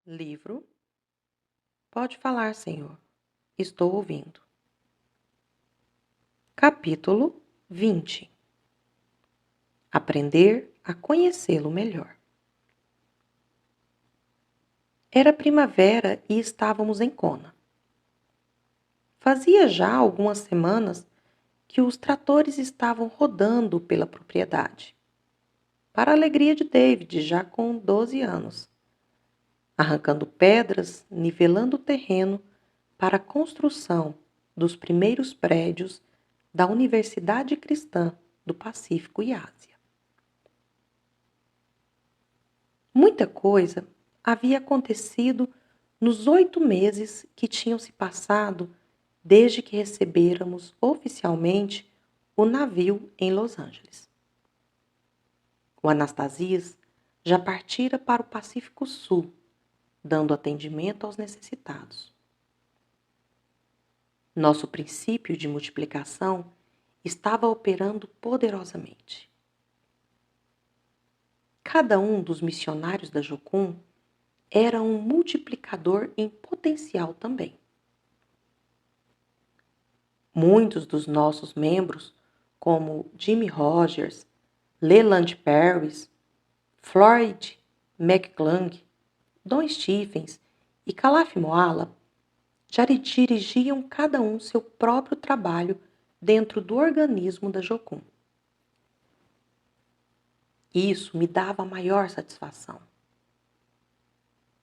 Livro. Pode falar, Senhor. Estou ouvindo. Capítulo 20. Aprender a conhecê-lo melhor. Era primavera e estávamos em Kona. Fazia já algumas semanas que os tratores estavam rodando pela propriedade. Para a alegria de David, já com 12 anos. Arrancando pedras, nivelando o terreno para a construção dos primeiros prédios da Universidade Cristã do Pacífico e Ásia. Muita coisa havia acontecido nos 8 meses que tinham se passado desde que recebêramos oficialmente o navio em Los Angeles. O Anastasias já partira para o Pacífico Sul, dando atendimento aos necessitados. Nosso princípio de multiplicação estava operando poderosamente. Cada um dos missionários da Jocum era um multiplicador em potencial também. Muitos dos nossos membros, como Jimmy Rogers, Leland Parris, Floyd McClung, Don Stephens e Calaf Moala, já dirigiam cada um seu próprio trabalho dentro do organismo da Jocum. Isso me dava a maior satisfação.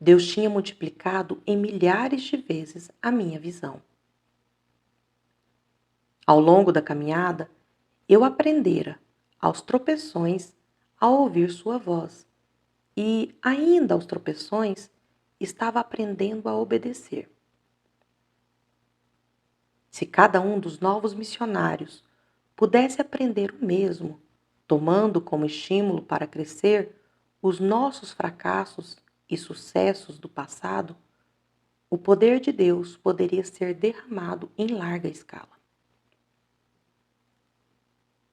Deus tinha multiplicado em milhares de vezes a minha visão. Ao longo da caminhada, eu aprendera, aos tropeções, a ouvir sua voz, e, ainda aos tropeções, estava aprendendo a obedecer. Se cada um dos novos missionários pudesse aprender o mesmo, tomando como estímulo para crescer os nossos fracassos e sucessos do passado, o poder de Deus poderia ser derramado em larga escala.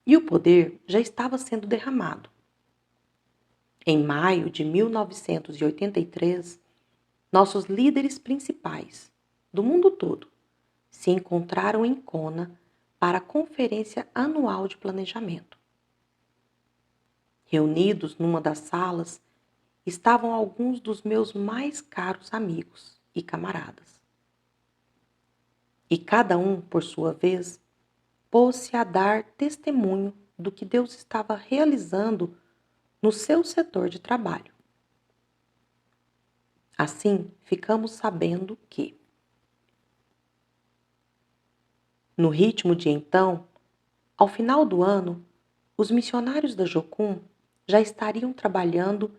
E o poder já estava sendo derramado. Em maio de 1983, nossos líderes principais, do mundo todo, se encontraram em Kona para a Conferência Anual de Planejamento. Reunidos numa das salas, estavam alguns dos meus mais caros amigos e camaradas. E cada um, por sua vez, pôs-se a dar testemunho do que Deus estava realizando no seu setor de trabalho. Assim, ficamos sabendo que, no ritmo de então, ao final do ano, os missionários da Jocum já estariam trabalhando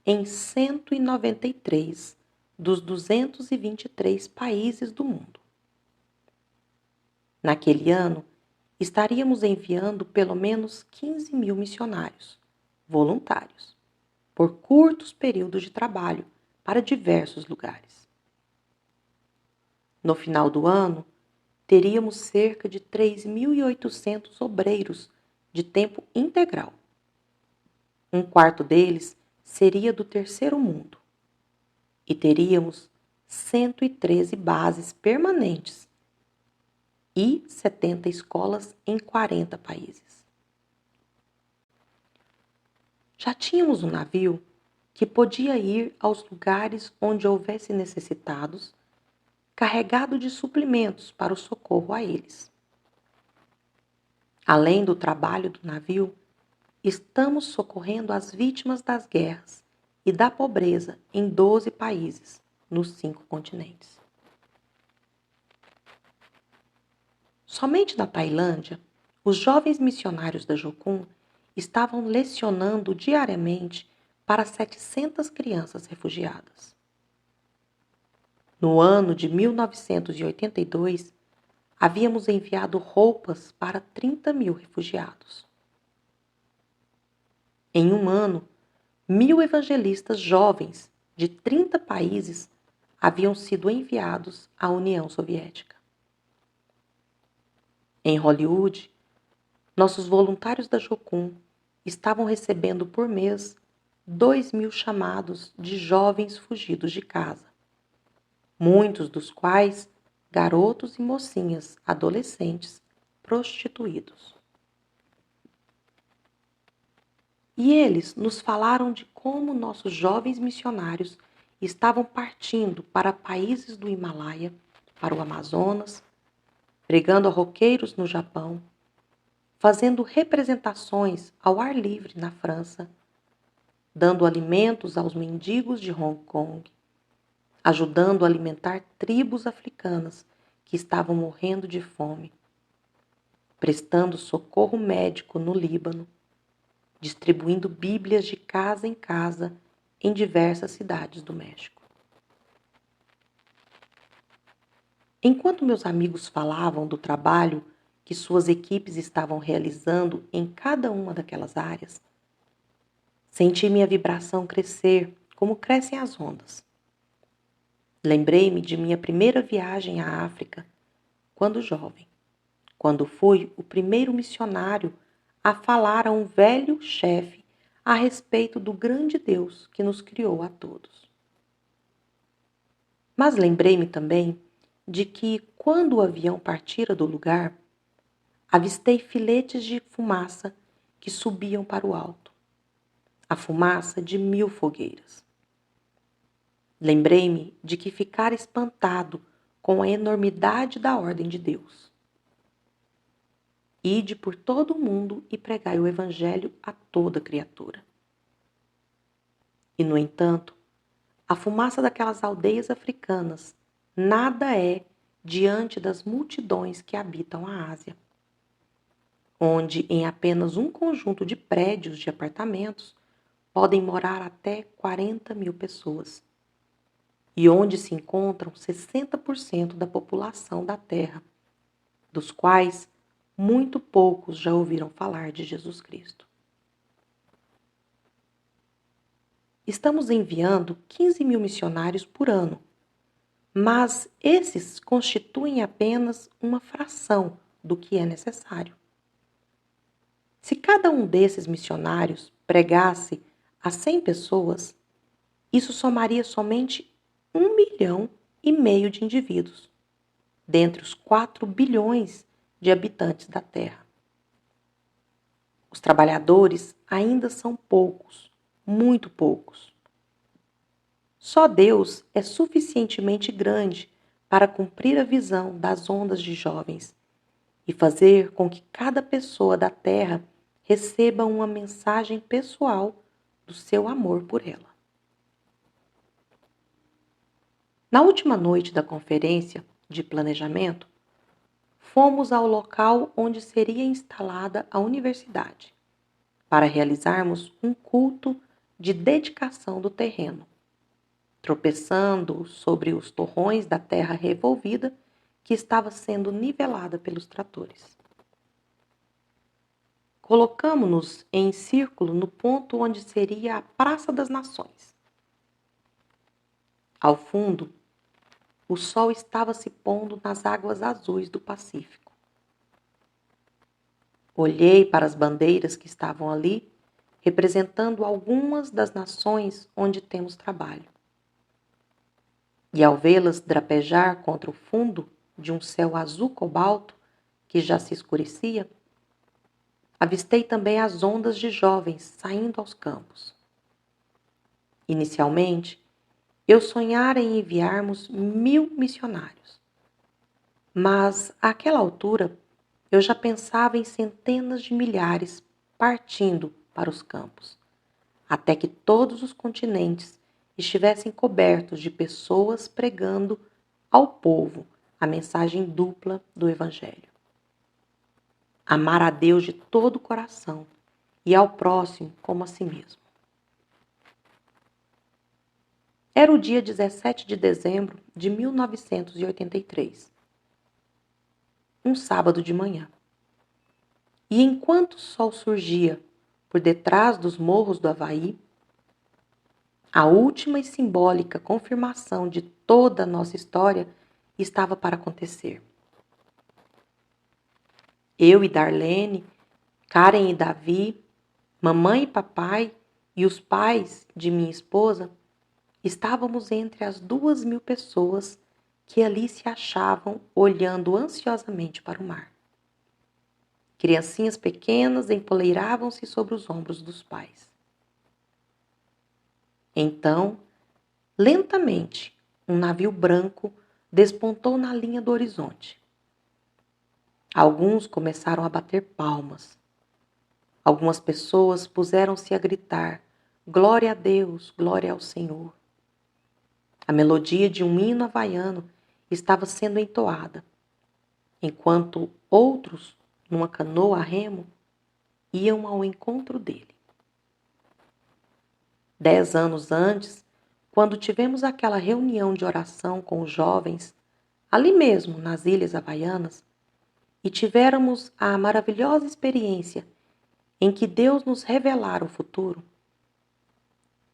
em 193 dos 223 países do mundo. Naquele ano, estaríamos enviando pelo menos 15 mil missionários, voluntários, por curtos períodos de trabalho para diversos lugares. No final do ano, teríamos cerca de 3.800 obreiros de tempo integral. Um quarto deles seria do terceiro mundo. E teríamos 113 bases permanentes e 70 escolas em 40 países. Já tínhamos um navio que podia ir aos lugares onde houvesse necessitados, carregado de suprimentos para o socorro a eles. Além do trabalho do navio, estamos socorrendo as vítimas das guerras e da pobreza em 12 países, nos 5 continentes. Somente na Tailândia, os jovens missionários da Jocum estavam lecionando diariamente para 700 crianças refugiadas. No ano de 1982, havíamos enviado roupas para 30 mil refugiados. Em um ano, 1.000 evangelistas jovens de 30 países haviam sido enviados à União Soviética. Em Hollywood, nossos voluntários da Jocum estavam recebendo por mês 2.000 chamados de jovens fugidos de casa, muitos dos quais garotos e mocinhas adolescentes prostituídos. E eles nos falaram de como nossos jovens missionários estavam partindo para países do Himalaia, para o Amazonas, pregando a roqueiros no Japão, fazendo representações ao ar livre na França, dando alimentos aos mendigos de Hong Kong, ajudando a alimentar tribos africanas que estavam morrendo de fome, prestando socorro médico no Líbano, distribuindo Bíblias de casa em casa em diversas cidades do México. Enquanto meus amigos falavam do trabalho que suas equipes estavam realizando em cada uma daquelas áreas, senti minha vibração crescer como crescem as ondas. Lembrei-me de minha primeira viagem à África, quando jovem, quando fui o primeiro missionário a falar a um velho chefe a respeito do grande Deus que nos criou a todos. Mas lembrei-me também de que, quando o avião partira do lugar, avistei filetes de fumaça que subiam para o alto, a fumaça de 1000 fogueiras. Lembrei-me de que ficara espantado com a enormidade da ordem de Deus. Ide por todo o mundo e pregai o Evangelho a toda criatura. E, no entanto, a fumaça daquelas aldeias africanas nada é diante das multidões que habitam a Ásia, onde em apenas um conjunto de prédios de apartamentos podem morar até 40.000 pessoas, e onde se encontram 60% da população da Terra, dos quais muito poucos já ouviram falar de Jesus Cristo. Estamos enviando 15.000 missionários por ano, mas esses constituem apenas uma fração do que é necessário. Se cada um desses missionários pregasse a 100 pessoas, isso somaria somente 1,5 milhão de indivíduos, dentre os 4 bilhões de habitantes da Terra. Os trabalhadores ainda são poucos, muito poucos. Só Deus é suficientemente grande para cumprir a visão das ondas de jovens e fazer com que cada pessoa da Terra receba uma mensagem pessoal do seu amor por ela. Na última noite da conferência de planejamento, fomos ao local onde seria instalada a universidade, para realizarmos um culto de dedicação do terreno, tropeçando sobre os torrões da terra revolvida que estava sendo nivelada pelos tratores. Colocamo-nos em círculo no ponto onde seria a Praça das Nações. Ao fundo, o sol estava se pondo nas águas azuis do Pacífico. Olhei para as bandeiras que estavam ali, representando algumas das nações onde temos trabalho. E ao vê-las drapejar contra o fundo de um céu azul cobalto que já se escurecia, avistei também as ondas de jovens saindo aos campos. Inicialmente, eu sonhara em enviarmos 1000 missionários. Mas, àquela altura, eu já pensava em centenas de milhares partindo para os campos, até que todos os continentes estivessem cobertos de pessoas pregando ao povo a mensagem dupla do Evangelho. Amar a Deus de todo o coração e ao próximo como a si mesmo. Era o dia 17 de dezembro de 1983, um sábado de manhã. E enquanto o sol surgia por detrás dos morros do Havaí, a última e simbólica confirmação de toda a nossa história estava para acontecer. Eu e Darlene, Karen e Davi, mamãe e papai e os pais de minha esposa, estávamos entre as 2.000 pessoas que ali se achavam olhando ansiosamente para o mar. Criancinhas pequenas empoleiravam-se sobre os ombros dos pais. Então, lentamente, um navio branco despontou na linha do horizonte. Alguns começaram a bater palmas. Algumas pessoas puseram-se a gritar: "Glória a Deus, glória ao Senhor". A melodia de um hino havaiano estava sendo entoada, enquanto outros, numa canoa a remo, iam ao encontro dele. 10 anos antes, quando tivemos aquela reunião de oração com os jovens, ali mesmo nas Ilhas Havaianas, e tivéramos a maravilhosa experiência em que Deus nos revelara o futuro,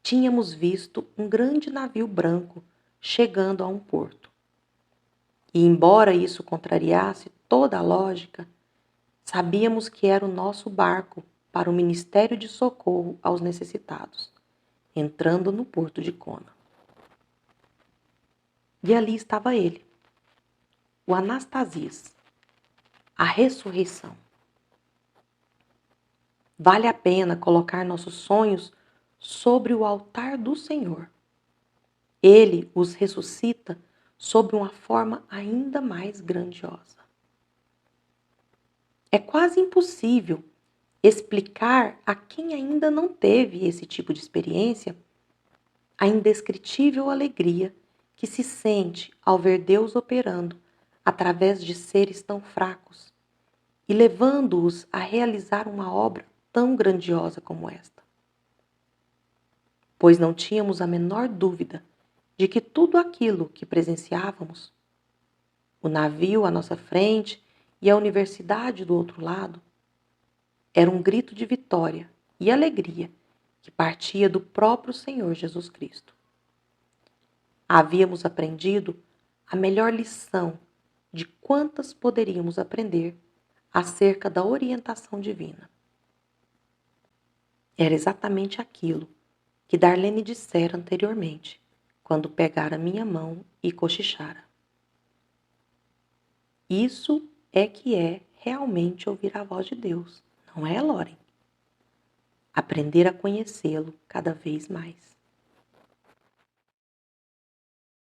tínhamos visto um grande navio branco chegando a um porto. E embora isso contrariasse toda a lógica, sabíamos que era o nosso barco para o Ministério de Socorro aos Necessitados, entrando no porto de Kona. E ali estava ele, o Anastasias, a ressurreição. Vale a pena colocar nossos sonhos sobre o altar do Senhor. Ele os ressuscita sob uma forma ainda mais grandiosa. É quase impossível explicar a quem ainda não teve esse tipo de experiência a indescritível alegria que se sente ao ver Deus operando através de seres tão fracos e levando-os a realizar uma obra tão grandiosa como esta. Pois não tínhamos a menor dúvida de que tudo aquilo que presenciávamos, o navio à nossa frente e a universidade do outro lado, era um grito de vitória e alegria que partia do próprio Senhor Jesus Cristo. Havíamos aprendido a melhor lição de quantas poderíamos aprender acerca da orientação divina. Era exatamente aquilo que Darlene dissera anteriormente, quando pegara minha mão e cochichara. Isso é que é realmente ouvir a voz de Deus, não é, Loren? Aprender a conhecê-lo cada vez mais.